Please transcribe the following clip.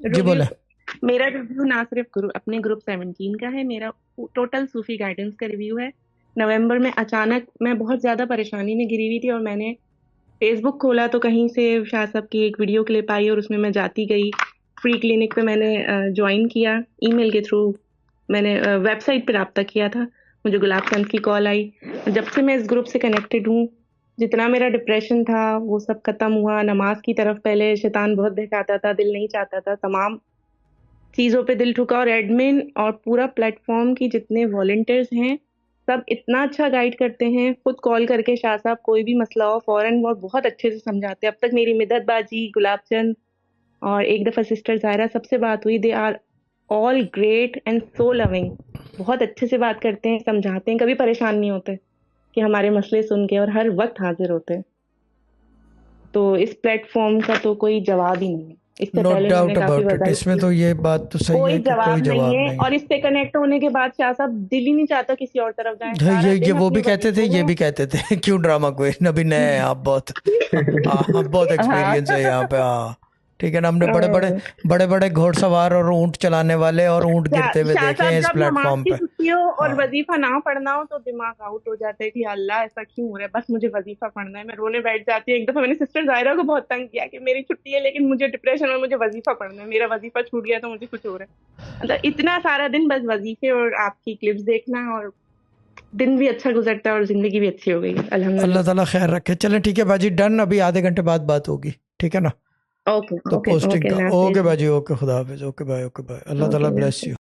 जी review. बोले। मेरा review ना सिर्फ अपने ग्रुप 17 का है, मेरा टोटल सूफी गाइडेंस का रिव्यू है। नवंबर में अचानक मैं बहुत ज्यादा परेशानी में घिरी हुई थी और मैंने फेसबुक खोला तो कहीं से शाह साहब की एक वीडियो क्लिप आई और उसमें मैं जाती गई। फ्री क्लिनिक पे मैंने ज्वाइन किया ईमेल के थ्रू। मैंने वेबसाइट पे राब्ता किया था। मुझे गुलाब चंद की कॉल आई। जब से मैं इस ग्रुप से कनेक्टेड हूँ, जितना मेरा डिप्रेशन था वो सब खत्म हुआ। नमाज की तरफ पहले शैतान बहुत बहकाता था, दिल नहीं चाहता था, तमाम चीजों पे दिल ठुका। और एडमिन और पूरा प्लेटफॉर्म की जितने वॉलंटियर्स हैं, सब इतना अच्छा गाइड करते हैं। खुद कॉल करके शाह साहब कोई भी मसला हो फौरन और बहुत अच्छे से समझाते हैं। अब तक मेरी मिदत बाजी, गुलाब चंद और एक दफा सिस्टर जायरा सबसे बात हुई। They are all great and so loving. बहुत अच्छे से बात करते हैं, समझाते हैं, कभी परेशान नहीं होते कि हमारे मसले सुन के, और हर वक्त हाजिर होते हैं। तो इस प्लेटफॉर्म का तो कोई जवाब ही नहीं है। इससे नो पहले मैंने डाउट काफी अबाउट इट, वजाइफ इसमें की, तो ये बात तो सही है कोई कि कोई जवाब नहीं जवाब है। नहीं और है। इससे कनेक्ट होने के बाद शाह साहब दिल ही नहीं चाहता किसी और तरफ जाए, हाँ, सारा ये दिन वो अपने भी कहते थे, वजीफों ये में। भी कहते थे क्यों ड्रामा क्वीन, अभी नए हैं आप बहुत। हाँ, बहुत हाँ। एक्सपीरियंस है यहाँ पे। हाँ, ठीक है ना, हमने बड़े बड़े अ, बड़े बड़े घोड़सवार और ऊंट चलाने वाले और ऊंट गिरते हुए शाह देखे साहब हैं इस जब नमाज प्लेटफॉर्म की पे। छुट्टी हो और हाँ, वजीफा ना पढ़ना हो तो दिमाग आउट हो जाता है कि अल्लाह ऐसा क्यों हो रहा है, बस मुझे वजीफा पढ़ना है। मैं रोने बैठ जाती हूँ। एक दफा मैंने सिस्टर जायरा को बहुत तंग किया कि मेरी छुट्टी है लेकिन मुझे डिप्रेशन और मुझे वजीफा पढ़ना है, मेरा वजीफा छूट गया तो मुझे कुछ हो रहा है। मतलब इतना सारा दिन बस वजीफे और आपकी क्लिप्स देखना, और दिन भी अच्छा गुजरता है और जिंदगी भी अच्छी हो गई है अल्लाह अल्हम्दुलिल्लाह। ताला खैर रखे। चलें ठीक है बाजी, डन, अभी आधे घंटे बाद बात होगी। ठीक है ना, ओके तो ओके पोस्टिंग ओके, का अल्लाह ओके हाफिज। बाजी, ओके, खुदा हाफिज, ओके बाय, ओके बाय, अल्लाह ओके ताला अल्लाह ब्लेस हाफिज। यू।